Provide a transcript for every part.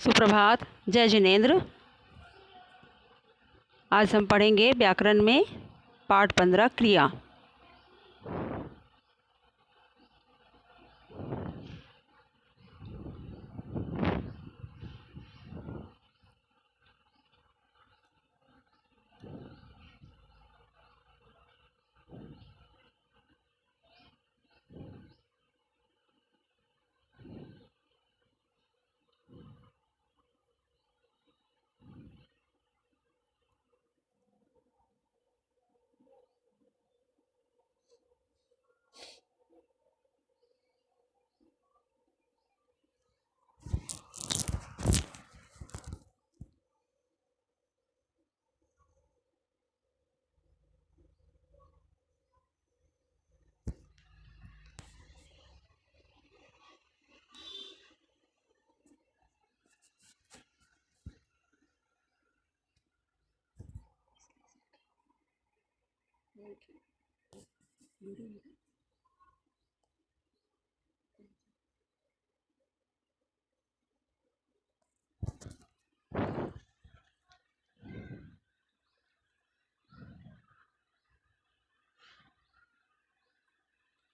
सुप्रभात। जय जिनेंद्र। आज हम पढ़ेंगे व्याकरण में पाठ 15 क्रिया।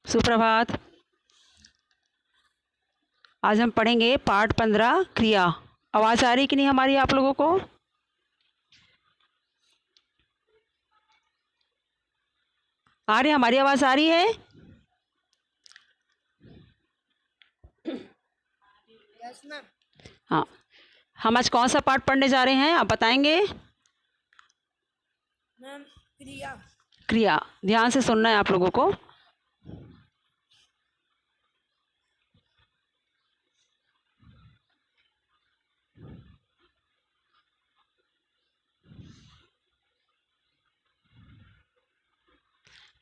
सुप्रभात। आज हम पढ़ेंगे पाठ 15 क्रिया। आवाज़ आ रही कि नहीं हमारी आप लोगों को? आ रही, हमारी आवाज़ आ रही है? हाँ, हम आज कौन सा पाठ पढ़ने जा रहे हैं आप बताएंगे? मैम क्रिया। क्रिया। ध्यान से सुनना है आप लोगों को।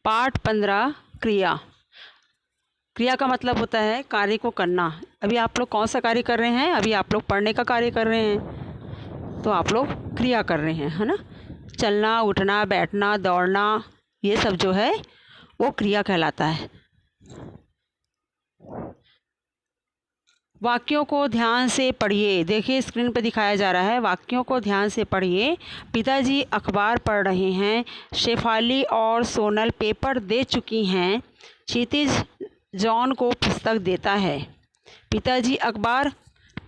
पाठ 15 क्रिया। क्रिया का मतलब होता है कार्य को करना। अभी आप लोग कौन सा कार्य कर रहे हैं? अभी आप लोग पढ़ने का कार्य कर रहे हैं, तो आप लोग क्रिया कर रहे हैं, है ना। चलना, उठना, बैठना, दौड़ना, ये सब जो है वो क्रिया कहलाता है। वाक्यों को ध्यान से पढ़िए। देखिए स्क्रीन पर दिखाया जा रहा है, वाक्यों को ध्यान से पढ़िए। पिताजी अखबार पढ़ रहे हैं। शेफाली और सोनल पेपर दे चुकी हैं। क्षितिज जॉन को पुस्तक देता है। पिताजी अखबार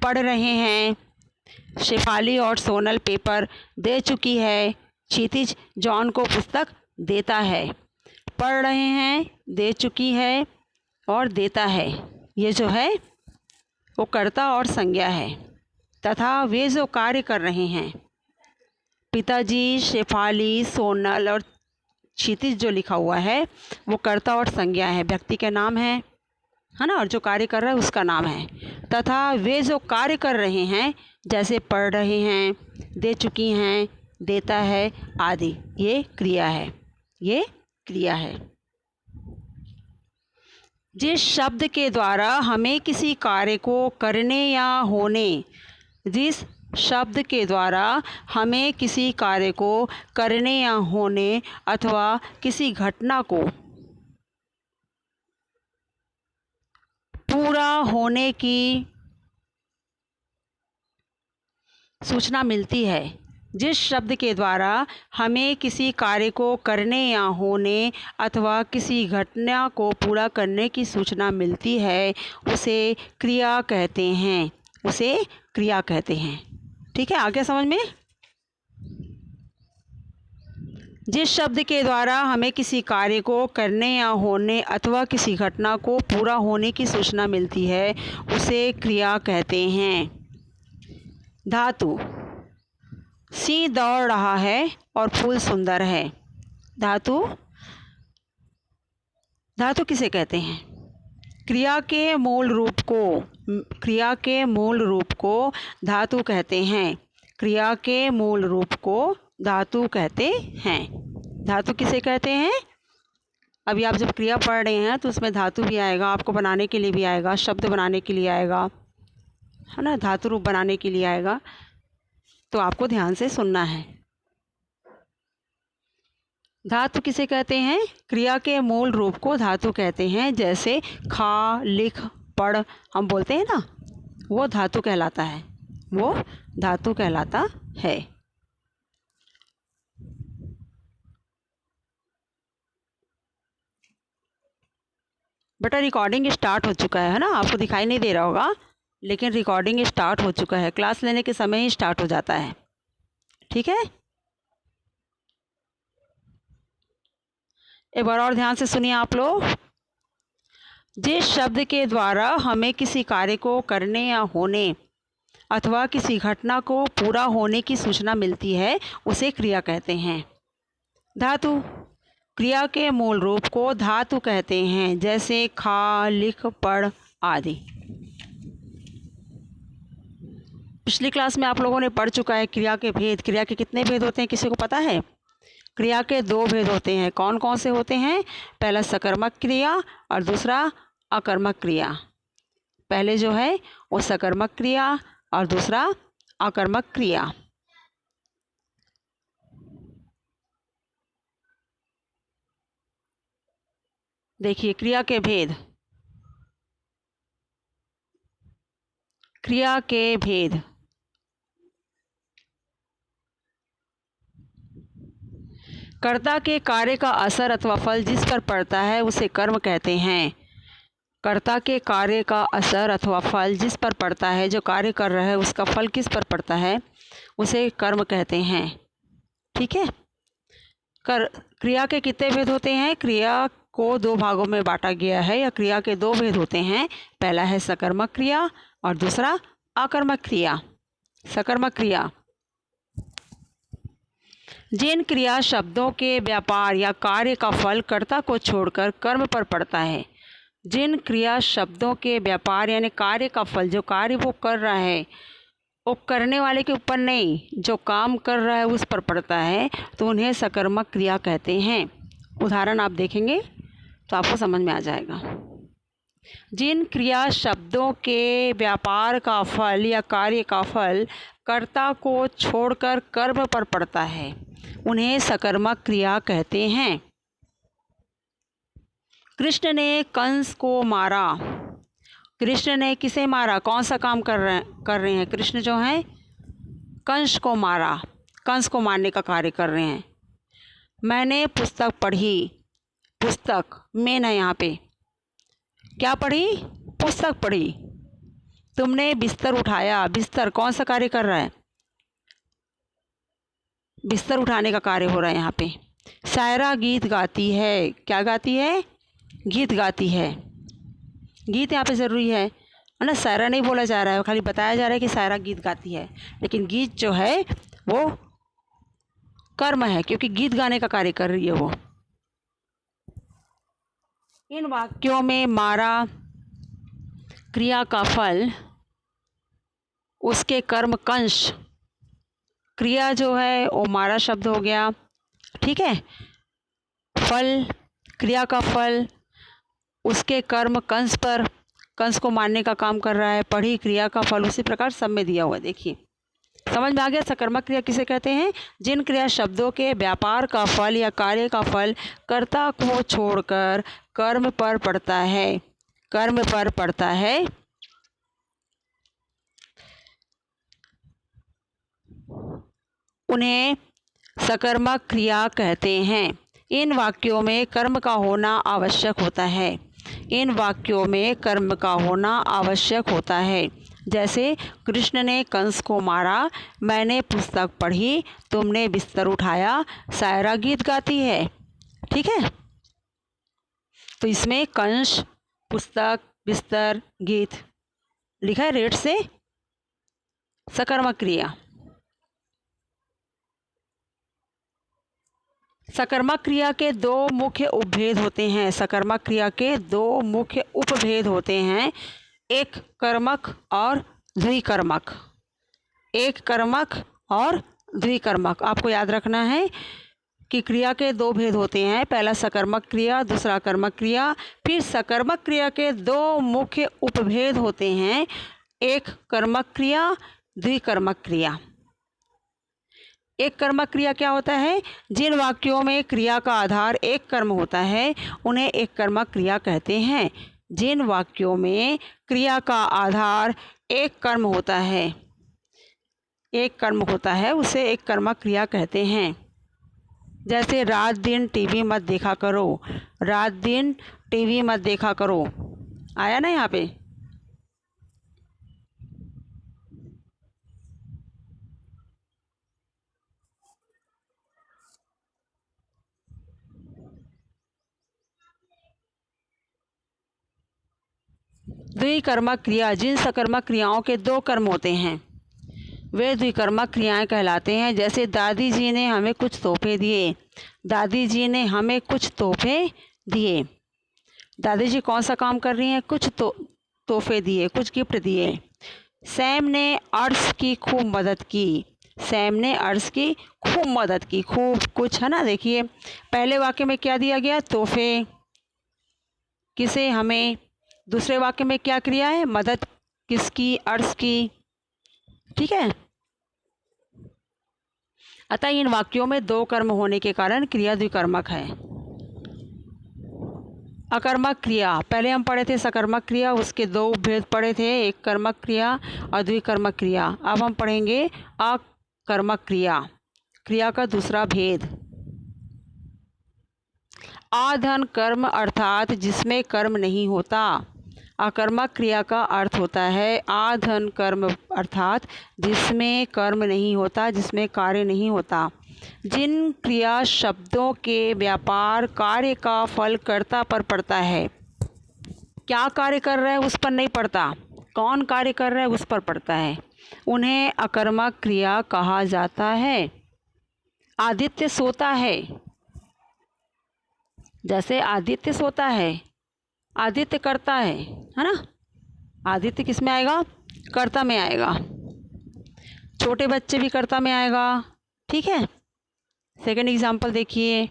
पढ़ रहे हैं। शेफाली और सोनल पेपर दे चुकी है। क्षितिज जॉन को पुस्तक देता है। पढ़ रहे हैं, दे चुकी है और देता है, ये जो है वो कर्ता और संज्ञा है। तथा वे जो कार्य कर रहे हैं, पिताजी, शेफाली, सोनल और क्षितिज जो लिखा हुआ है वो कर्ता और संज्ञा है, व्यक्ति के नाम है ना, और जो कार्य कर रहा है उसका नाम है। तथा वे जो कार्य कर रहे हैं, जैसे पढ़ रहे हैं, दे चुकी हैं, देता है आदि, ये क्रिया है। ये क्रिया है। जिस शब्द के द्वारा हमें किसी कार्य को करने या होने, जिस शब्द के द्वारा हमें किसी कार्य को करने या होने अथवा किसी घटना को पूरा होने की सूचना मिलती है, जिस शब्द के द्वारा हमें किसी कार्य को करने या होने अथवा किसी घटना को पूरा करने की सूचना मिलती है, उसे क्रिया कहते हैं। उसे क्रिया कहते हैं। ठीक है, आगे समझ में? जिस शब्द के द्वारा हमें किसी कार्य को करने या होने अथवा किसी घटना को पूरा होने की सूचना मिलती है, उसे क्रिया कहते हैं। धातु। सिंह दौड़ रहा है और फूल सुंदर है। धातु। धातु किसे कहते हैं? क्रिया के मूल रूप को धातु कहते हैं। क्रिया के मूल रूप को धातु कहते हैं। धातु किसे कहते हैं? अभी आप जब क्रिया पढ़ रहे हैं तो उसमें धातु भी आएगा, आपको बनाने के लिए भी आएगा, शब्द बनाने के लिए आएगा, है ना, धातु रूप बनाने के लिए आएगा, तो आपको ध्यान से सुनना है। धातु किसे कहते हैं? क्रिया के मूल रूप को धातु कहते हैं। जैसे खा, लिख, पढ़ हम बोलते हैं ना, वो धातु कहलाता है। वो धातु कहलाता है। बेटा रिकॉर्डिंग स्टार्ट हो चुका है ना, आपको दिखाई नहीं दे रहा होगा, लेकिन रिकॉर्डिंग स्टार्ट हो चुका है, क्लास लेने के समय ही स्टार्ट हो जाता है। ठीक है, एक बार और ध्यान से सुनिए आप लोग। जिस शब्द के द्वारा हमें किसी कार्य को करने या होने अथवा किसी घटना को पूरा होने की सूचना मिलती है उसे क्रिया कहते हैं। धातु, क्रिया के मूल रूप को धातु कहते हैं, जैसे खा, लिख, पढ़ आदि। पिछली क्लास में आप लोगों ने पढ़ चुका है क्रिया के भेद। क्रिया के कितने भेद होते हैं, किसी को पता है? क्रिया के 2 भेद होते हैं। कौन कौन से होते हैं? पहला सकर्मक क्रिया और दूसरा अकर्मक क्रिया। पहले जो है वो सकर्मक क्रिया और दूसरा अकर्मक क्रिया। देखिए क्रिया के भेद। क्रिया के भेद। कर्ता के कार्य का असर अथवा फल जिस पर पड़ता है उसे कर्म कहते हैं। कर्ता के कार्य का असर अथवा फल जिस पर पड़ता है, जो कार्य कर रहा है उसका फल किस पर पड़ता है, उसे कर्म कहते हैं। ठीक है। क्रिया के कितने भेद होते हैं? क्रिया को 2 भागों में बांटा गया है, या क्रिया के 2 भेद होते हैं। पहला है सकर्मक क्रिया और दूसरा अकर्मक क्रिया। सकर्मक क्रिया, जिन क्रिया शब्दों के व्यापार या कार्य का फल कर्ता को छोड़कर कर्म पर पड़ता है। जिन क्रिया शब्दों के व्यापार यानी कार्य का फल, जो कार्य वो कर रहा है वो करने वाले के ऊपर नहीं, जो काम कर रहा है उस पर पड़ता है, तो उन्हें सकर्मक क्रिया कहते हैं। उदाहरण आप देखेंगे तो आपको समझ में आ जाएगा। जिन क्रिया शब्दों के व्यापार का फल या कार्य का फल कर्ता को छोड़कर कर्म पर पड़ता है उन्हें सकर्मक क्रिया कहते हैं। कृष्ण ने कंस को मारा। कृष्ण ने किसे मारा? कौन सा काम कर रहे हैं कृष्ण जो हैं? कंस को मारा, कंस को मारने का कार्य कर रहे हैं। मैंने पुस्तक पढ़ी। पुस्तक मेन है यहाँ पे। क्या पढ़ी? पुस्तक पढ़ी। तुमने बिस्तर उठाया। बिस्तर कौन सा कार्य कर रहा है? बिस्तर उठाने का कार्य हो रहा है यहाँ पे। शायरा गीत गाती है। क्या गाती है? गीत गाती है। गीत यहाँ पे ज़रूरी है ना, शायरा नहीं बोला जा रहा है, खाली बताया जा रहा है कि शायरा गीत गाती है, लेकिन गीत जो है वो कर्म है, क्योंकि गीत गाने का कार्य कर रही है वो। इन वाक्यों में मारा क्रिया का फल, उसके कर्म कंस। क्रिया जो है वो मारा शब्द हो गया, ठीक है। फल, क्रिया का फल, उसके कर्म कंस पर, कंस को मारने का काम कर रहा है। पढ़ी, क्रिया का फल, उसी प्रकार सब में दिया हुआ है। देखिए समझ में आ गया। सकर्मक क्रिया किसे कहते हैं? जिन क्रिया शब्दों के व्यापार का फल या कार्य का फल कर्ता को छोड़कर कर्म पर पड़ता है, कर्म पर पड़ता है, उन्हें सकर्मक क्रिया कहते हैं। इन वाक्यों में कर्म का होना आवश्यक होता है। इन वाक्यों में कर्म का होना आवश्यक होता है। जैसे कृष्ण ने कंस को मारा, मैंने पुस्तक पढ़ी, तुमने बिस्तर उठाया, शायरा गीत गाती है। ठीक है। तो इसमें कंस, पुस्तक, बिस्तर, गीत लिखा है रेट से। सकर्मक क्रिया। सकर्मक क्रिया के 2 मुख्य उपभेद होते हैं। सकर्मक क्रिया के 2 मुख्य उपभेद होते हैं, एक कर्मक और द्विकर्मक। एक कर्मक और द्विकर्मक। आपको याद रखना है कि क्रिया के 2 भेद होते हैं, पहला सकर्मक क्रिया, दूसरा कर्मक क्रिया। फिर सकर्मक क्रिया के 2 मुख्य उपभेद होते हैं, एक कर्मक क्रिया, द्विकर्मक क्रिया। एक कर्मक क्रिया क्या होता है? जिन वाक्यों में क्रिया का आधार एक कर्म होता है उन्हें एक कर्मक क्रिया कहते हैं। जिन वाक्यों में क्रिया का आधार एक कर्म होता है, एक कर्म होता है उसे एक कर्मक क्रिया कहते हैं। जैसे रात दिन टीवी मत देखा करो, रात दिन टीवी मत देखा करो, आया ना यहाँ पे। द्विकर्मक क्रिया, जिन सकर्मक क्रियाओं के दो कर्म होते हैं वे द्विकर्मक क्रियाएं कहलाते हैं। जैसे दादी जी ने हमें कुछ तोहफे दिए, दादी जी ने हमें कुछ तोहफे दिए। दादी जी कौन सा काम कर रही हैं? कुछ तोहफे दिए, कुछ गिफ्ट दिए। सैम ने अर्श की खूब मदद की, सैम ने अर्श की खूब मदद की, खूब कुछ है ना। देखिए पहले वाक्य में क्या दिया गया? तोहफे, किसे? हमें। दूसरे वाक्य में क्या क्रिया है? मदद किसकी? अर्श की। ठीक है। अतः इन वाक्यों में दो कर्म होने के कारण क्रिया द्विकर्मक है। अकर्मक क्रिया, पहले हम पढ़े थे सकर्मक क्रिया, उसके दो भेद पढ़े थे, एक कर्मक क्रिया और द्विकर्मक क्रिया। अब हम पढ़ेंगे अकर्मक क्रिया, क्रिया का दूसरा भेद। आधन कर्म अर्थात जिसमें कर्म नहीं होता। अकर्मक क्रिया का अर्थ होता है आधन कर्म अर्थात जिसमें कर्म नहीं होता, जिसमें कार्य नहीं होता। जिन क्रिया शब्दों के व्यापार कार्य का फल कर्ता पर पड़ता है। क्या कार्य कर रहा है उस पर नहीं पड़ता, कौन कार्य कर रहा है उस पर पड़ता है, उन्हें अकर्मक क्रिया कहा जाता है। आदित्य सोता है, जैसे आदित्य सोता है, आदित्य करता है ना। आदित्य किस में आएगा? कर्ता में आएगा। छोटे बच्चे भी कर्ता में आएगा। ठीक है। सेकंड एग्जांपल देखिए,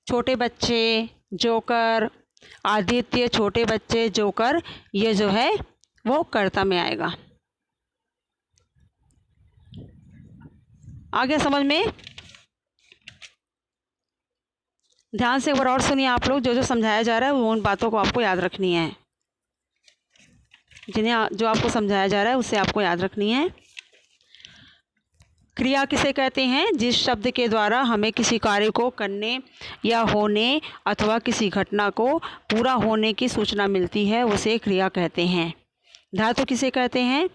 छोटे बच्चे, जोकर, आदित्य, छोटे बच्चे, जोकर, ये जो है वो कर्ता में आएगा। आ गया समझ में? ध्यान से एक बार और सुनिए आप लोग, जो जो समझाया जा रहा है उन बातों को आपको याद रखनी है। जो आपको समझाया जा रहा है उसे आपको याद रखनी है। क्रिया किसे कहते हैं? जिस शब्द के द्वारा हमें किसी कार्य को करने या होने अथवा किसी घटना को पूरा होने की सूचना मिलती है उसे क्रिया कहते हैं। धातु किसे कहते हैं?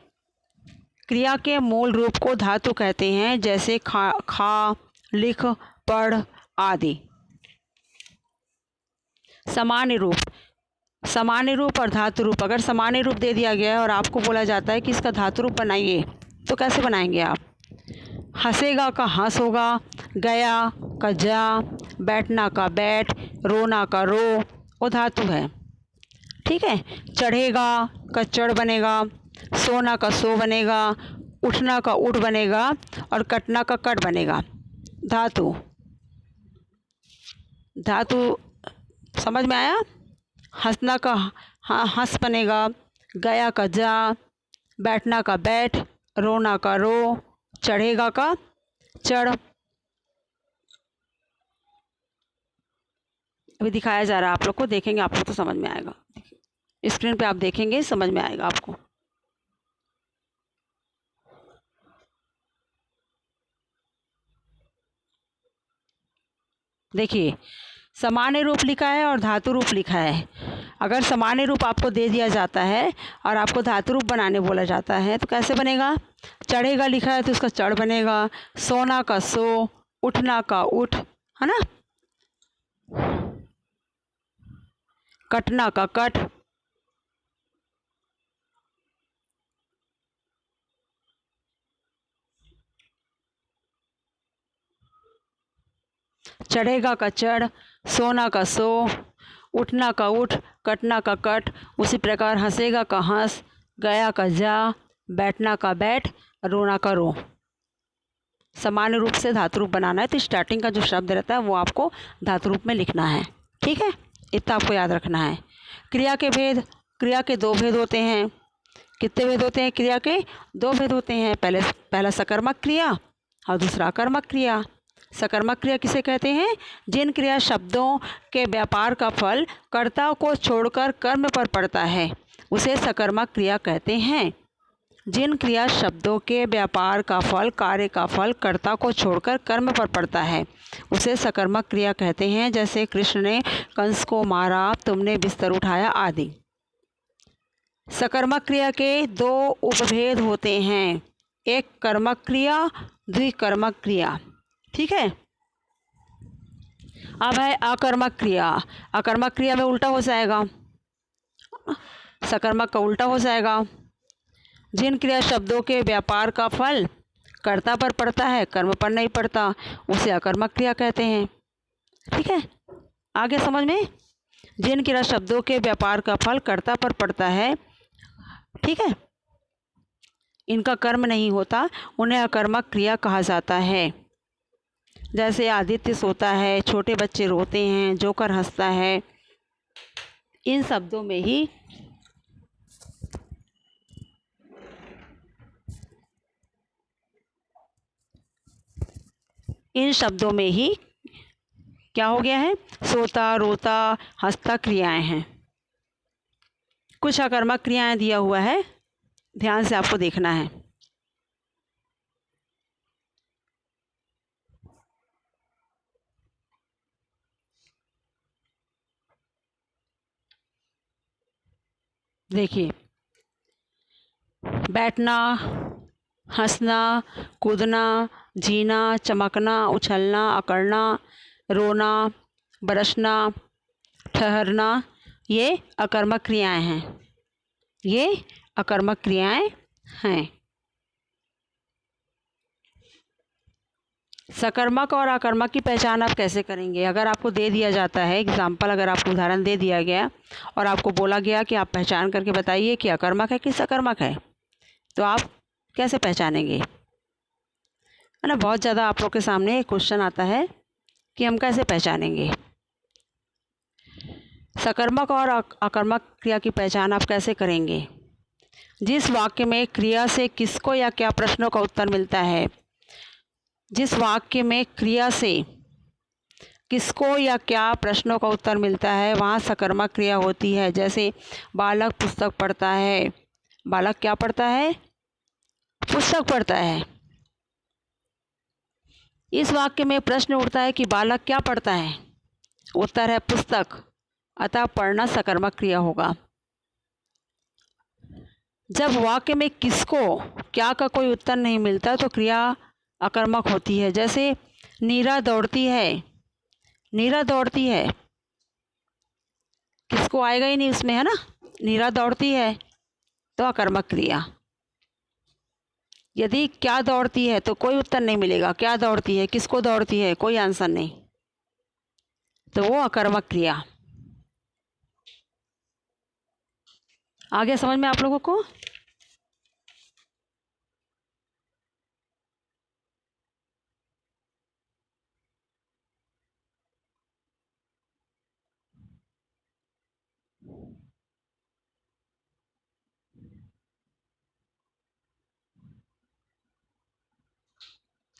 क्रिया के मूल रूप को धातु कहते हैं, जैसे खा, लिख, पढ़ आदि। सामान्य रूप, सामान्य रूप और धातु रूप। अगर सामान्य रूप दे दिया गया है और आपको बोला जाता है कि इसका धातु रूप बनाइए, तो कैसे बनाएंगे आप? हंसेगा का हंस होगा, गया का जा, बैठना का बैठ, रोना का रो, वो धातु है। ठीक है। चढ़ेगा का चढ़ बनेगा, सोना का सो बनेगा, उठना का उठ बनेगा और कटना का कट बनेगा। धातु, धातु समझ में आया? हंसना का हंस बनेगा, गया का जा, बैठना का बैठ, रोना का रो, चढ़ेगा का चढ़। अभी दिखाया जा रहा है आप लोग को, देखेंगे आप लोग तो समझ में आएगा। स्क्रीन पे आप देखेंगे समझ में आएगा आपको। देखिए सामान्य रूप लिखा है और धातु रूप लिखा है। अगर सामान्य रूप आपको दे दिया जाता है और आपको धातु रूप बनाने बोला जाता है तो कैसे बनेगा? चढ़ेगा लिखा है तो उसका चढ़ बनेगा, सोना का सो, उठना का उठ, है ना, कटना का कट। चढ़ेगा का चढ़, सोना का सो, उठना का उठ, कटना का कट। उसी प्रकार हंसेगा का हंस, गया का जा, बैठना का बैठ, रोना का रो। सामान्य रूप से धातु रूप बनाना है तो स्टार्टिंग का जो शब्द रहता है वो आपको धातु रूप में लिखना है। ठीक है, इतना आपको याद रखना है। क्रिया के भेद, क्रिया के दो भेद होते हैं। कितने भेद होते हैं? क्रिया के दो भेद होते हैं। पहला सकर्मक क्रिया और दूसरा अकर्मक क्रिया। सकर्मक क्रिया किसे कहते हैं? जिन क्रिया शब्दों के व्यापार का फल कर्ता को छोड़कर कर्म पर पड़ता है उसे सकर्मक क्रिया कहते हैं। जिन क्रिया शब्दों के व्यापार का फल, कार्य का फल कर्ता को छोड़कर कर्म पर पड़ता है उसे सकर्मक क्रिया कहते हैं। जैसे कृष्ण ने कंस को मारा, तुमने बिस्तर उठाया आदि। सकर्मक क्रिया के दो उपभेद होते हैं, एक कर्मक क्रिया, द्विकर्मक क्रिया। ठीक है। अब है अकर्मक क्रिया। अकर्मक क्रिया में उल्टा हो जाएगा, सकर्मक का उल्टा हो जाएगा। जिन क्रिया शब्दों के व्यापार का फल कर्ता पर पड़ता है, कर्म पर नहीं पड़ता, उसे अकर्मक क्रिया कहते हैं। ठीक है, आगे समझ में। जिन क्रिया शब्दों के व्यापार का फल कर्ता पर पड़ता है, ठीक है, इनका कर्म नहीं होता, उन्हें अकर्मक क्रिया कहा जाता है। जैसे आदित्य सोता है, छोटे बच्चे रोते हैं, जोकर हंसता है। इन शब्दों में ही क्या हो गया है, सोता, रोता, हंसता क्रियाएं हैं। कुछ अकर्मक क्रियाएं दिया हुआ है, ध्यान से आपको देखना है। देखिए, बैठना, हंसना, कूदना, जीना, चमकना, उछलना, अकड़ना, रोना, बरसना, ठहरना, ये अकर्मक क्रियाएं हैं। ये अकर्मक क्रियाएं हैं। सकर्मक और अकर्मक की पहचान आप कैसे करेंगे? अगर आपको दे दिया जाता है एग्जाम्पल, अगर आपको उदाहरण दे दिया गया और आपको बोला गया कि आप पहचान करके बताइए कि अकर्मक है कि सकर्मक है, तो आप कैसे पहचानेंगे? है ना, बहुत ज़्यादा आप लोग के सामने क्वेश्चन आता है कि हम कैसे पहचानेंगे। सकर्मक और अकर्मक क्रिया की पहचान आप कैसे करेंगे? जिस वाक्य में क्रिया से किसको या क्या प्रश्नों का उत्तर मिलता है, जिस वाक्य में क्रिया से किसको या क्या प्रश्नों का उत्तर मिलता है, वहाँ सकर्मक क्रिया होती है। जैसे बालक पुस्तक पढ़ता है, बालक क्या पढ़ता है? पुस्तक पढ़ता है। इस वाक्य में प्रश्न उठता है कि बालक क्या पढ़ता है? उत्तर है पुस्तक, अतः पढ़ना सकर्मक क्रिया होगा। जब वाक्य में किसको क्या का कोई उत्तर नहीं मिलता तो क्रिया अकर्मक होती है। जैसे नीरा दौड़ती है, नीरा दौड़ती है, किसको आएगा ही नहीं उसमें, है ना, नीरा दौड़ती है, तो अकर्मक क्रिया। यदि क्या दौड़ती है तो कोई उत्तर नहीं मिलेगा, क्या दौड़ती है, किसको दौड़ती है, कोई आंसर नहीं, तो वो अकर्मक क्रिया। आगे समझ में आप लोगों को?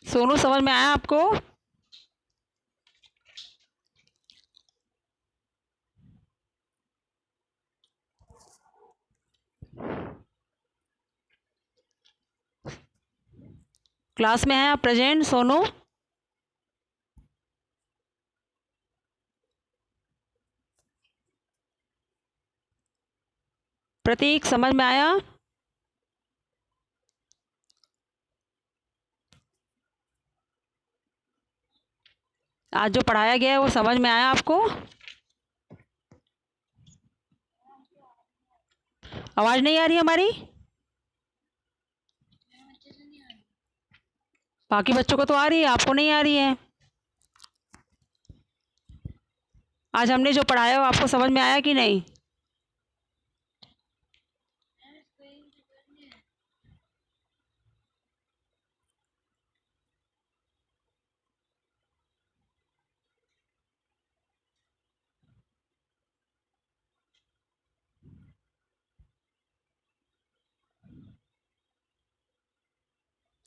सोनू, समझ में आया आपको? क्लास में है आप प्रेजेंट सोनू? प्रतीक, समझ में आया? आज जो पढ़ाया गया है वो समझ में आया आपको? आवाज़ नहीं आ रही हमारी? बाकी बच्चों को तो आ रही है, आपको नहीं आ रही है। आज हमने जो पढ़ाया वो आपको समझ में आया कि नहीं?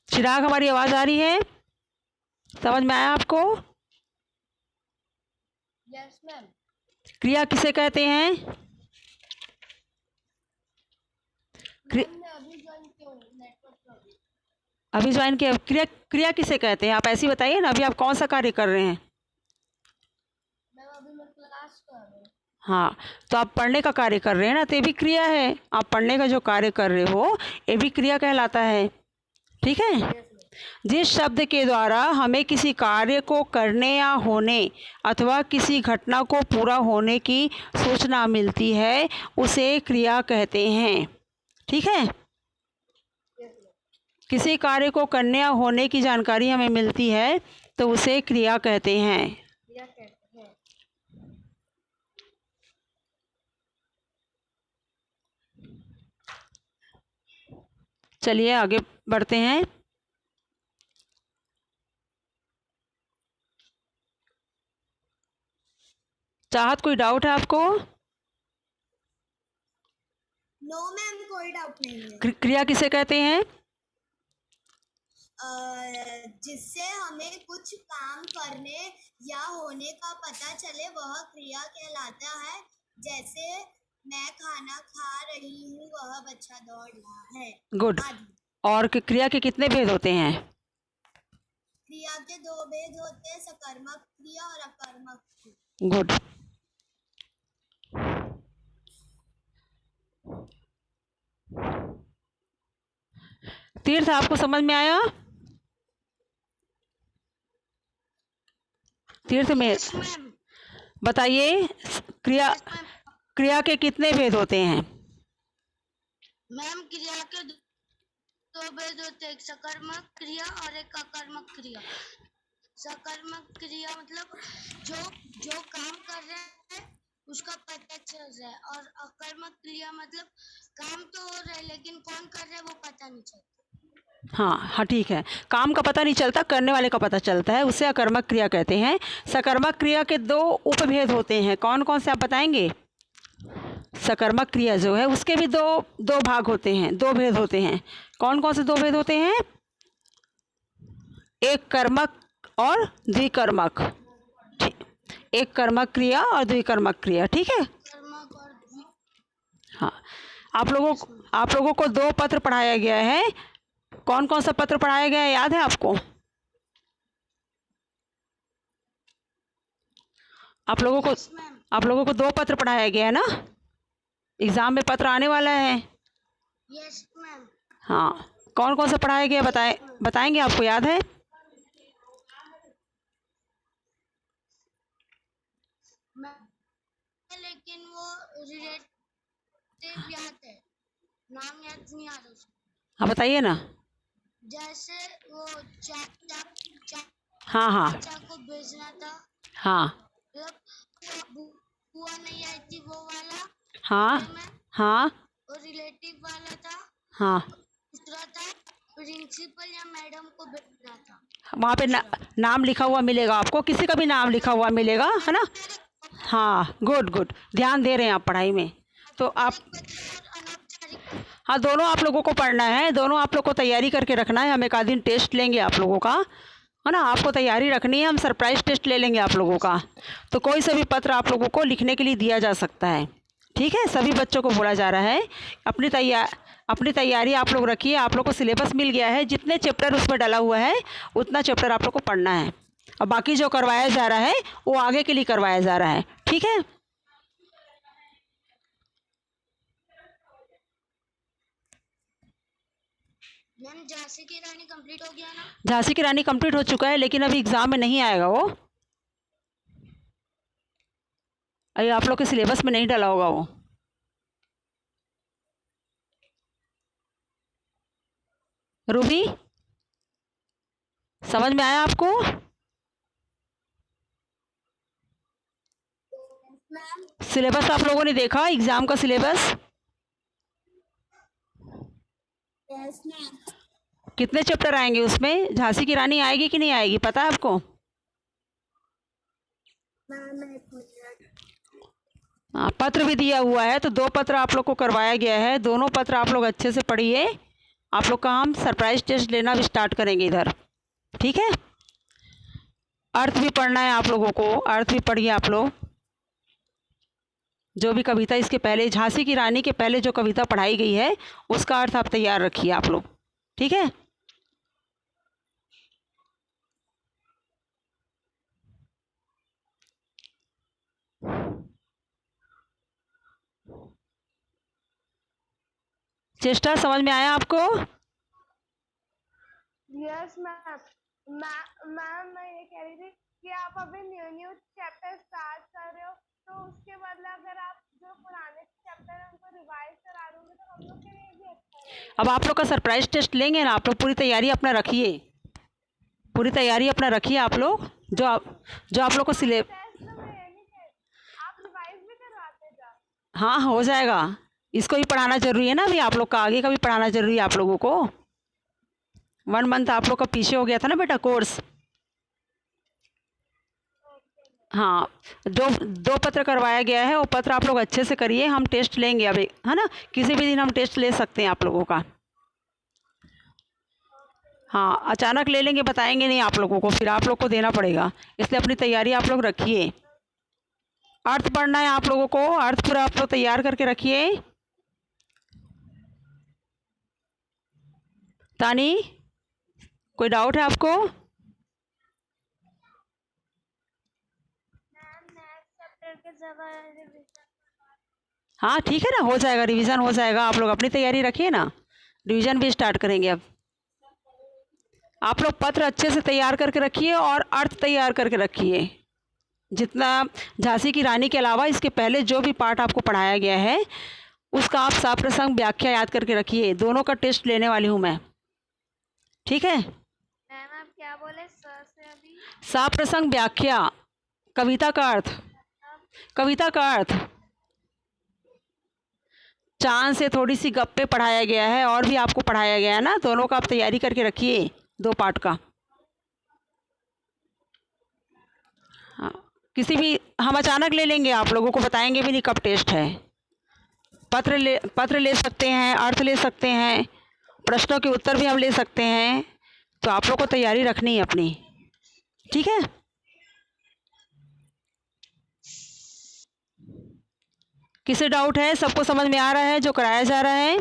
चिराग, हमारी आवाज़ आ रही है? समझ में आया आपको? Yes ma'am. क्रिया किसे कहते हैं? मैं अभी ज्वाइन किया हूँ, अभी ज्वाइन किया। क्रिया क्रिया किसे कहते हैं आप ऐसे ही बताइए ना। अभी आप कौन सा कार्य कर रहे हैं? अभी मैं क्लास कर रही हूँ। हाँ, तो आप पढ़ने का कार्य कर रहे हैं ना, तो ये भी क्रिया है। आप पढ़ने का जो कार्य कर रहे हो ये भी क्रिया कहलाता है। ठीक है। जिस शब्द के द्वारा हमें किसी कार्य को करने या होने अथवा किसी घटना को पूरा होने की सूचना मिलती है उसे क्रिया कहते हैं। ठीक है। किसी कार्य को करने या होने की जानकारी हमें मिलती है तो उसे क्रिया कहते हैं। क्रिया कहते हैं। चलिए आगे बढ़ते हैं। चाहत कोई डाउट है आपको? नो मैम, कोई डाउट नहीं है। क्रिया किसे कहते हैं? जिससे हमें कुछ काम करने या होने का पता चले वह क्रिया कहलाता है। जैसे मैं खाना खा रही हूँ, वह बच्चा दौड़ रहा है। गुड। आदि। और क्रिया के कितने भेद होते हैं? क्रिया के दो भेद होते हैं, सकर्मक क्रिया और अकर्मक क्रिया। गुड। तीर्थ आपको समझ में आया? तीर्थ में बताइए क्रिया क्रिया के कितने भेद होते हैं? मैम, क्रिया के दो भेद होते हैं, एक सकर्मक क्रिया और एक अकर्मक क्रिया। सकर्मक क्रिया मतलब जो काम कर रहे हैं उसका पता चल रहा है, और अकर्मक क्रिया मतलब काम तो हो रहा है लेकिन कौन कर रहा है वो पता नहीं चलता। हाँ, ठीक है। काम का पता नहीं चलता, करने वाले का पता चलता है, उसे अकर्मक क्रिया कहते हैं। सकर्मक क्रिया के दो उपभेद होते हैं, कौन कौन से आप बताएंगे? सकर्मक क्रिया जो है उसके भी दो भाग होते हैं, दो भेद होते हैं। कौन कौन से दो भेद होते हैं? एक कर्मक और द्विकर्मक। एक कर्मक क्रिया और द्विकर्मक क्रिया। ठीक है। हाँ, आप लोगों को दो पत्र पढ़ाया गया है। कौन कौन सा पत्र पढ़ाया गया है याद है आपको? आप लोगों को दो पत्र पढ़ाया गया है ना। एग्जाम में पत्र आने वाला है। Yes ma'am. हाँ, कौन कौन सा पढ़ाया गया बताएंगे? आपको याद है? लेकिन वो रिलेटिव याद है, नाम याद नहीं आ रहा उसका। हाँ, बताइए ना। जैसे वो हाँ चाचा को भेजना था। हाँ मतलब बुआ नहीं आई थी वो वाला। हाँ हाँ और रिलेटिव वाला था। हाँ। दूसरा था प्रिंसिपल या मैडम को भेजना था। वहाँ पे नाम लिखा हुआ मिलेगा आपको, किसी का भी नाम लिखा हुआ मिलेगा, है ना। हाँ, गुड गुड, ध्यान दे रहे हैं आप पढ़ाई में। तो आप हाँ, दोनों आप लोगों को पढ़ना है, दोनों आप लोग को तैयारी करके रखना है। हम एक आध दिन टेस्ट लेंगे आप लोगों का, है ना। आपको तैयारी रखनी है, हम सरप्राइज टेस्ट ले लेंगे आप लोगों का। तो कोई सा भी पत्र आप लोगों को लिखने के लिए दिया जा सकता है। ठीक है, सभी बच्चों को बोला जा रहा है अपनी तैयारी आप लोग रखिए। आप लोग को सिलेबस मिल गया है, जितने चैप्टर उसमें डाला हुआ है उतना चैप्टर आप लोग को पढ़ना है, और बाकी जो करवाया जा रहा है वो आगे के लिए करवाया जा रहा है। ठीक है। मैम, झांसी की रानी कंप्लीट हो गया ना? झांसी की रानी कंप्लीट हो चुका है, लेकिन अभी एग्जाम में नहीं आएगा वो। अरे आप लोग के सिलेबस में नहीं डाला होगा वो। रूबी, समझ में आया आपको? सिलेबस आप लोगों ने देखा, एग्जाम का सिलेबस? Yes ma'am. कितने चैप्टर आएंगे उसमें? झांसी की रानी आएगी कि नहीं आएगी, पता है आपको? पत्र भी दिया हुआ है, तो दो पत्र आप लोग को करवाया गया है। दोनों पत्र आप लोग अच्छे से पढ़िए। आप लोग का हम सरप्राइज टेस्ट लेना भी स्टार्ट करेंगे इधर। ठीक है। अर्थ भी पढ़ना है आप लोगों को, अर्थ भी पढ़िए आप लोग। जो भी कविता इसके पहले, झांसी की रानी के पहले जो कविता पढ़ाई गई है उसका अर्थ आप तैयार रखिए आप लोग। ठीक है। चेष्टा समझ में आया आपको? Yes ma'am. मैम मैं ये कह रही थी कि आप अभी न्यू चैप्टर स्टार्ट कर रहे हो, तो उसके बदले अगर आप जो पुराने चैप्टर हैं उनको रिवाइज करा दोगे तो हम लोग के लिए भी अच्छा रहेगा। अब आप लोग का सरप्राइज टेस्ट लेंगे ना, आप लोग पूरी तैयारी अपना रखिए, पूरी तैयारी अपना रखिए आप लोग। जो आप लोग को सिले टेस्ट तो मैं ये नहीं कह रही, आप रिवाइज भी करवाते जा। हाँ हो जाएगा, इसको भी पढ़ाना जरूरी है ना, अभी आप लोग का आगे का भी पढ़ाना जरूरी है आप लोगों को। 1 मंथ आप लोग का पीछे हो गया था ना बेटा कोर्स। हाँ, जो 2 पत्र करवाया गया है वो पत्र आप लोग अच्छे से करिए, हम टेस्ट लेंगे अभी, है ना, किसी भी दिन हम टेस्ट ले सकते हैं आप लोगों का। हाँ, अचानक ले लेंगे, बताएंगे नहीं आप लोगों को, फिर आप लोग को देना पड़ेगा, इसलिए अपनी तैयारी आप लोग रखिए। अर्थ पढ़ना है आप लोगों को, अर्थ पूरा आप लोग तैयार करके रखिए। तानी, कोई डाउट है आपको? हाँ ठीक है ना, हो जाएगा, रिवीजन हो जाएगा, आप लोग अपनी तैयारी रखिए ना, रिवीजन भी स्टार्ट करेंगे अब। आप लोग पत्र अच्छे से तैयार करके रखिए और अर्थ तैयार करके रखिए। जितना झांसी की रानी के अलावा इसके पहले जो भी पार्ट आपको पढ़ाया गया है उसका आप सप्रसंग व्याख्या याद करके रखिए, दोनों का टेस्ट लेने वाली हूँ मैं, ठीक है? मैम आप क्या बोले सर से अभी? सप्रसंग व्याख्या, कविता का अर्थ, कविता का अर्थ। चांद से थोड़ी सी गप्पे पढ़ाया गया है और भी आपको पढ़ाया गया है ना, दोनों का आप तैयारी करके रखिए, 2 पार्ट का। हाँ, किसी भी हम अचानक ले लेंगे, आप लोगों को बताएंगे भी नहीं कब टेस्ट है। पत्र ले सकते हैं, अर्थ ले सकते हैं, प्रश्नों के उत्तर भी हम ले सकते हैं, तो आप लोग को तैयारी रखनी है अपनी, ठीक है? किसे डाउट है? सबको समझ में आ रहा है जो कराया जा रहा है?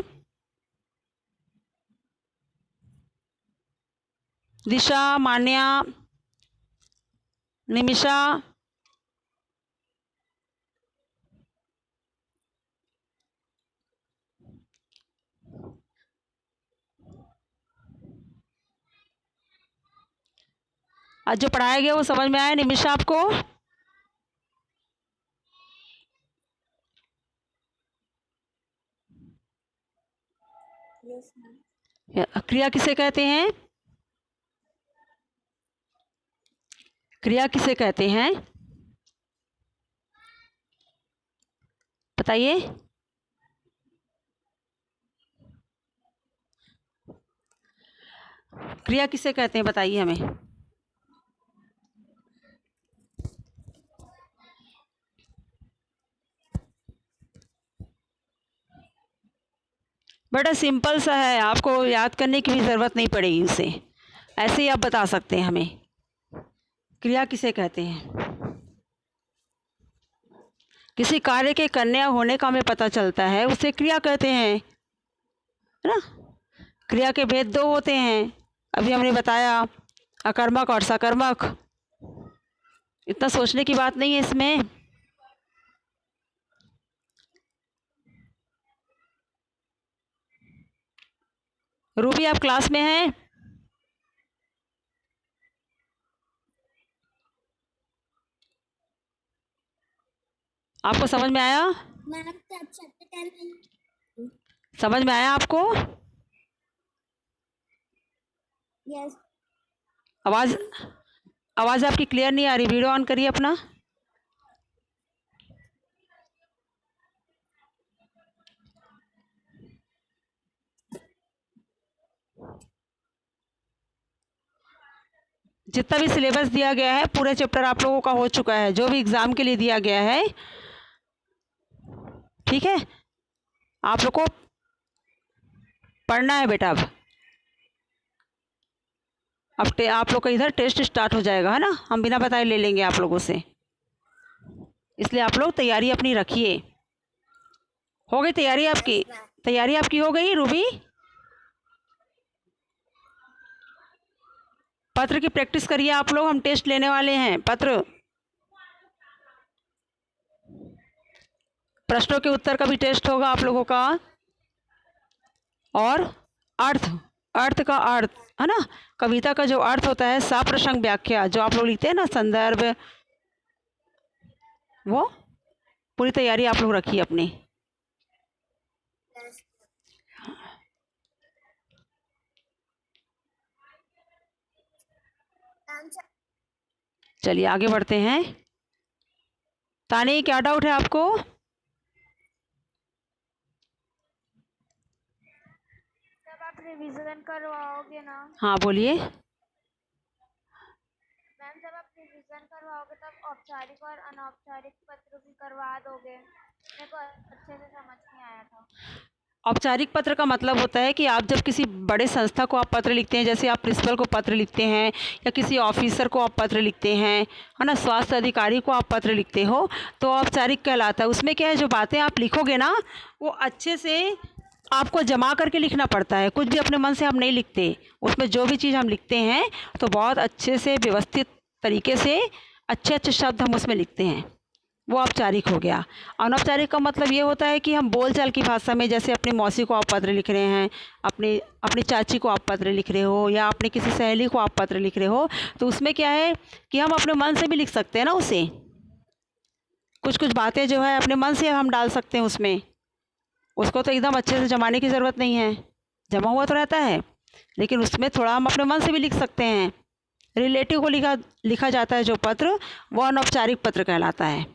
दिशा, मान्या, निमिषा, आज जो पढ़ाया गया वो समझ में आया निमिषा आपको? क्रिया किसे कहते हैं? क्रिया किसे कहते हैं बताइए? क्रिया किसे कहते हैं बताइए हमें। बड़ा सिंपल सा है, आपको याद करने की भी ज़रूरत नहीं पड़ेगी उसे, ऐसे ही आप बता सकते हैं हमें क्रिया किसे कहते हैं। किसी कार्य के करने होने का हमें पता चलता है उसे क्रिया कहते हैं, है ना? क्रिया के भेद 2 होते हैं, अभी हमने बताया, अकर्मक और सकर्मक। इतना सोचने की बात नहीं है इसमें। रूबी आप क्लास में हैं? आपको समझ में आया? समझ में आया आपको? यस। आवाज़ आपकी क्लियर नहीं आ रही, वीडियो ऑन करिए अपना। जितना भी सिलेबस दिया गया है पूरे चैप्टर आप लोगों का हो चुका है, जो भी एग्ज़ाम के लिए दिया गया है, ठीक है? आप लोग को पढ़ना है बेटा। अब आप लोग का इधर टेस्ट स्टार्ट हो जाएगा, है ना, हम बिना बताए ले लेंगे आप लोगों से, इसलिए आप लोग तैयारी अपनी रखिए। हो गई तैयारी आपकी? तैयारी आपकी हो गई रूबी? पत्र की प्रैक्टिस करिए आप लोग, हम टेस्ट लेने वाले हैं, पत्र प्रश्नों के उत्तर का भी टेस्ट होगा आप लोगों का। और अर्थ, अर्थ का अर्थ है ना, कविता का जो अर्थ होता है, सप्रसंग व्याख्या जो आप लोग लिखते हैं ना, संदर्भ, वो पूरी तैयारी आप लोग रखिए अपनी। चलिए आगे बढ़ते हैं। तानी, क्या डाउट है आपको? जब आप रिवीजन करवाओगे ना हाँ बोलिए। मैम, जब आप रिवीजन करवाओगे तब औपचारिक और अनौपचारिक पत्र भी करवा दोगे? मेरे को अच्छे से समझ नहीं आया था। औपचारिक पत्र का मतलब होता है कि आप जब किसी बड़े संस्था को आप पत्र लिखते हैं, जैसे आप प्रिंसिपल को पत्र लिखते हैं या किसी ऑफिसर को आप पत्र लिखते हैं, है ना, स्वास्थ्य अधिकारी को आप पत्र लिखते हो, तो औपचारिक कहलाता है। उसमें क्या है, जो बातें आप लिखोगे ना, वो अच्छे से आपको जमा करके लिखना पड़ता है। कुछ भी अपने मन से हम नहीं लिखते। उसमें जो भी चीज़ हम लिखते हैं तो बहुत अच्छे से व्यवस्थित तरीके से अच्छे अच्छे शब्द हम उसमें लिखते हैं, वो औपचारिक हो गया। अनौपचारिक का मतलब ये होता है कि हम बोलचाल की भाषा में, जैसे अपनी मौसी को आप पत्र लिख रहे हैं, अपने अपनी चाची को आप पत्र लिख रहे हो, या अपनी किसी सहेली को आप पत्र लिख रहे हो, तो उसमें क्या है कि हम अपने मन से भी लिख सकते हैं ना उसे। कुछ कुछ बातें जो है अपने मन से हम डाल सकते हैं उसमें। उसको तो एकदम अच्छे से जमाने की ज़रूरत नहीं है, जमा हुआ तो रहता है, लेकिन उसमें थोड़ा हम अपने मन से भी लिख सकते हैं। रिलेटिव को लिखा लिखा जाता है जो पत्र, वो अनौपचारिक पत्र कहलाता है।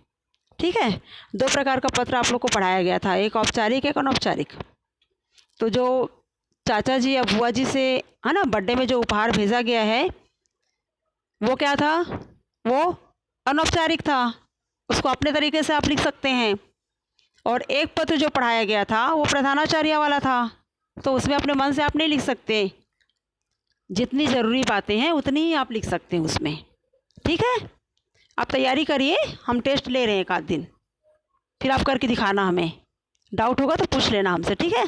ठीक है, दो प्रकार का पत्र आप लोग को पढ़ाया गया था, एक औपचारिक एक अनौपचारिक। तो जो चाचा जी या बुआ जी से, है ना, बर्थडे में जो उपहार भेजा गया है, वो क्या था, वो अनौपचारिक था, उसको अपने तरीके से आप लिख सकते हैं। और एक पत्र जो पढ़ाया गया था वो प्रधानाचार्य वाला था, तो उसमें अपने मन से आप नहीं लिख सकते। जितनी ज़रूरी बातें हैं उतनी ही आप लिख सकते हैं उसमें। ठीक है, आप तैयारी करिए, हम टेस्ट ले रहे हैं एक आध दिन, फिर आप करके दिखाना हमें। डाउट होगा तो पूछ लेना हमसे, ठीक है।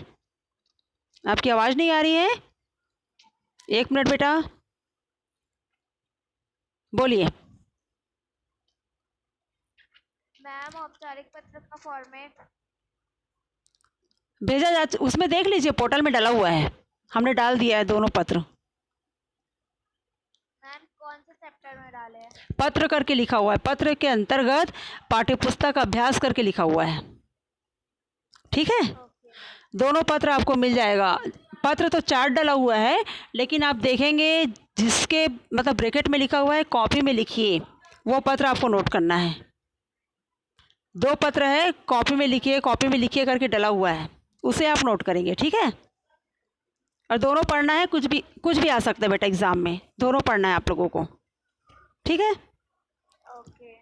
आपकी आवाज़ नहीं आ रही है, 1 मिनट बेटा, बोलिए। मैम, औपचारिक पत्र का फॉर्मेट भेजा जा, उसमें देख लीजिए, पोर्टल में डाला हुआ है, हमने डाल दिया है दोनों पत्र। मैम कौन से चैप्टर में डाले हैं? पत्र करके लिखा हुआ है, पत्र के अंतर्गत पाठ्यपुस्तक अभ्यास करके लिखा हुआ है। ठीक है, ओके। दोनों पत्र आपको मिल जाएगा। पत्र तो 4 डला हुआ है, लेकिन आप देखेंगे जिसके मतलब ब्रैकेट में लिखा हुआ है कॉपी में लिखिए, वो पत्र आपको नोट करना है। 2 पत्र है, कॉपी में लिखिए, कॉपी में लिखिए करके डला हुआ है, उसे आप नोट करेंगे। ठीक है, और दोनों पढ़ना है, कुछ भी आ सकता है बेटा एग्ज़ाम में, दोनों पढ़ना है आप लोगों को। ठीक है, ओके।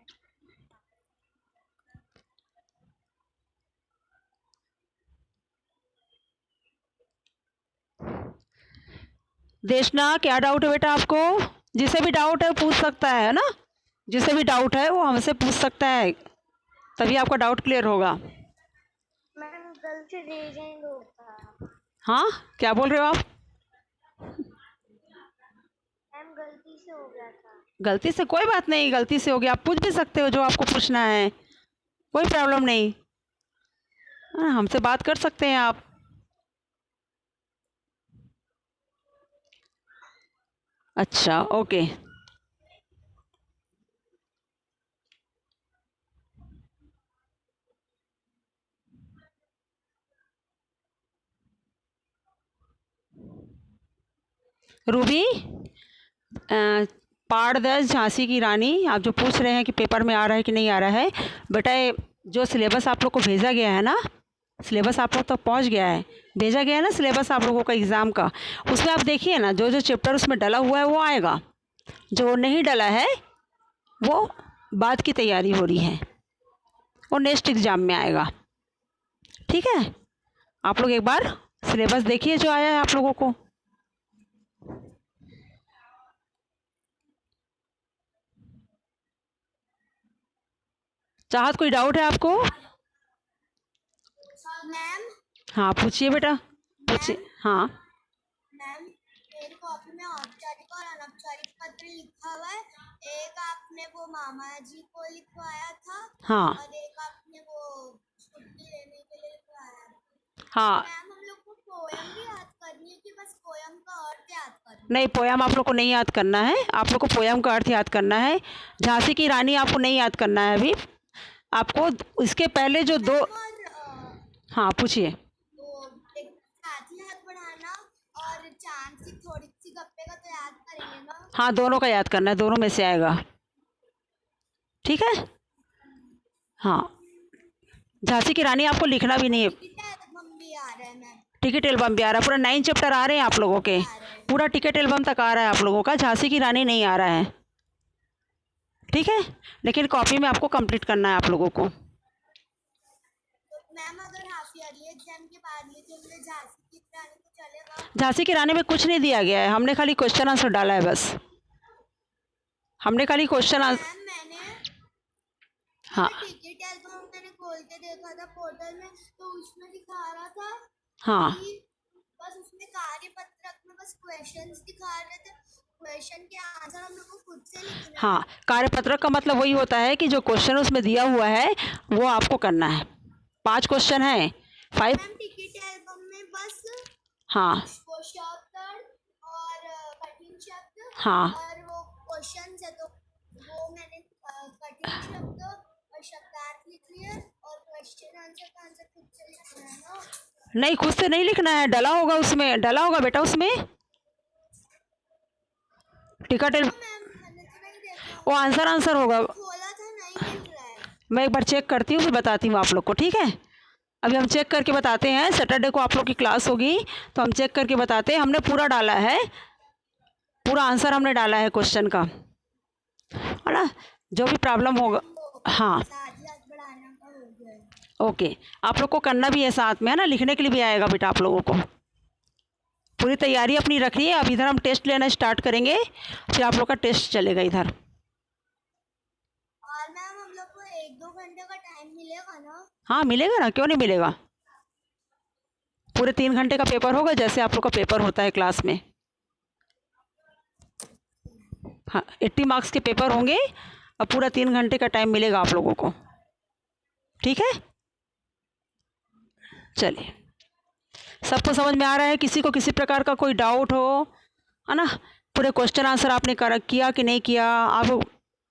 देशना, क्या डाउट है बेटा आपको? जिसे भी डाउट है पूछ सकता है ना, जिसे भी डाउट है वो हमसे पूछ सकता है, तभी आपका डाउट क्लियर होगा। मैम, गलती रीडिंग होता। हाँ, क्या बोल रहे हो आप? मैम, गलती से हो गया था। गलती से कोई बात नहीं, गलती से हो गया, आप पूछ भी सकते हो जो आपको पूछना है, कोई प्रॉब्लम नहीं। हाँ, हमसे बात कर सकते हैं आप। अच्छा, ओके। रूबी, पाठ 10 झांसी की रानी, आप जो पूछ रहे हैं कि पेपर में आ रहा है कि नहीं आ रहा है, बेटा ये जो सिलेबस आप लोग को भेजा गया है ना, सिलेबस आप लोग तक पहुंच गया है, भेजा गया है ना सिलेबस आप लोगों का एग्ज़ाम का, उसमें आप देखिए ना, जो जो चैप्टर उसमें डला हुआ है वो आएगा, जो नहीं डला है वो बाद की तैयारी हो रही है, वो नेक्स्ट एग्ज़ाम में आएगा। ठीक है, आप लोग एक बार सिलेबस देखिए जो आया है आप लोगों को। चाहत, कोई डाउट है आपको? मैम हाँ पूछिए बेटा, पूछिए। हाँ, मैम मेरी कॉपी में औपचारिक और अनौपचारिक पत्र लिखा हुआ है। एक आपने वो मामा जी को लिखवाया था हाँ, और एक आपने वो छुट्टी लेने के लिए लिखवाया था। हाँ, मैम हम लोग को पोएम भी आता नहीं, पोयम आप लोग को नहीं याद करना है, आप लोग को पोयम का अर्थ याद करना है। झांसी की रानी आपको नहीं याद करना है अभी, आपको इसके पहले जो दो। हाँ पूछिए। वो एक हाथी हाथ बढ़ाना और चांद सी थोड़ी सी गप्पे का तो याद करेंगे ना। हाँ दोनों का याद करना है, दोनों में से आएगा, ठीक है। हाँ, झांसी की रानी आपको लिखना भी नहीं है। एल्बम भी आ रहा है मैम। टिकट एल्बम भी आ रहा है, पूरा 9 चैप्टर आ रहे हैं आप लोगों के, पूरा टिकट एल्बम तक आ रहा है आप लोगों का, झांसी की रानी नहीं आ रहा है, ठीक है। लेकिन कॉपी में आपको कंप्लीट करना है आप लोगों को। मैम अगर हाफ ईयरली एग्जाम के बाद में जो मुझे झांसी की रानी को चलेगा। झांसी की रानी में कुछ नहीं दिया गया है, हमने खाली क्वेश्चन आंसर डाला है बस, हमने खाली क्वेश्चन आंसर। मैंने हाँ टिकट एल्बम मैंने खोल के देखा था पोर्टल में, तो उसमें दिखा रहा था हाँ कि बस उसमें कार्यपत्रक में बस क्वेश्चंस दिखा रहे थे, क्वेश्चन के आंसर हम लोग को खुद से लिखना है। हाँ, कार्यपत्रक का मतलब वही होता है कि जो क्वेश्चन उसमें दिया हुआ है वो आपको करना है। 5 क्वेश्चन है, 5। मैम टिकट एल्बम में बस हाँ वो शब्द और कठिन शब्द हाँ और वो क्वेश्चन है, तो वो मैंने कठिन शब्द और शब्दार्थ लिख लिए और क्वेश्चन आंसर का आंसर खुद से लिखना है ना। नहीं, खुद से नहीं लिखना है, डला होगा उसमें, डला होगा बेटा उसमें टिकट मैम मैंने तो नहीं देखा, वो आंसर होगा। खोला था नहीं मिल रहा है। मैं एक बार चेक करती हूँ फिर बताती हूँ आप लोग को, ठीक है। अभी हम चेक करके बताते हैं, सैटरडे को आप लोग की क्लास होगी तो हम चेक करके बताते हैं। हमने पूरा डाला है, पूरा आंसर हमने डाला है क्वेश्चन का, है ना। जो भी प्रॉब्लम होगा, हाँ बढ़ाना का हो गया। ओके, आप लोग को करना भी है साथ में, है ना, लिखने के लिए भी आएगा बेटा आप लोगों को। पूरी तैयारी अपनी रखिए। अब इधर हम टेस्ट लेना स्टार्ट करेंगे, फिर आप लोग का टेस्ट चलेगा इधर। और मैम हम लोग को 1-2 घंटे का टाइम मिलेगा ना। हाँ मिलेगा ना, क्यों नहीं मिलेगा। पूरे 3 घंटे का पेपर होगा, जैसे आप लोग का पेपर होता है क्लास में। हाँ 80 मार्क्स के पेपर होंगे और पूरा 3 घंटे का टाइम मिलेगा आप लोगों को, ठीक है। चलिए, सबको समझ में आ रहा है, किसी को किसी प्रकार का कोई डाउट हो, है ना। पूरे क्वेश्चन आंसर आपने किया कि नहीं किया,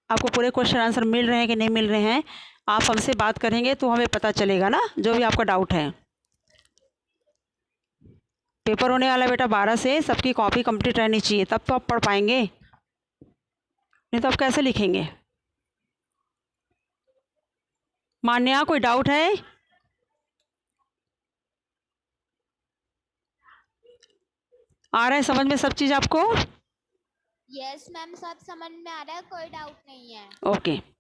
आपको पूरे क्वेश्चन आंसर मिल रहे हैं कि नहीं मिल रहे हैं, आप हमसे बात करेंगे तो हमें पता चलेगा ना, जो भी आपका डाउट है। पेपर होने वाला बेटा 12 से, सबकी कॉपी कंप्लीट रहनी चाहिए, तब तो आप पढ़ पाएंगे, नहीं तो आप कैसे लिखेंगे। मान्या कोई डाउट है? आ रहा है समझ में सब चीज़ आपको? यस मैम सब समझ में आ रहा है, कोई डाउट नहीं है। ओके।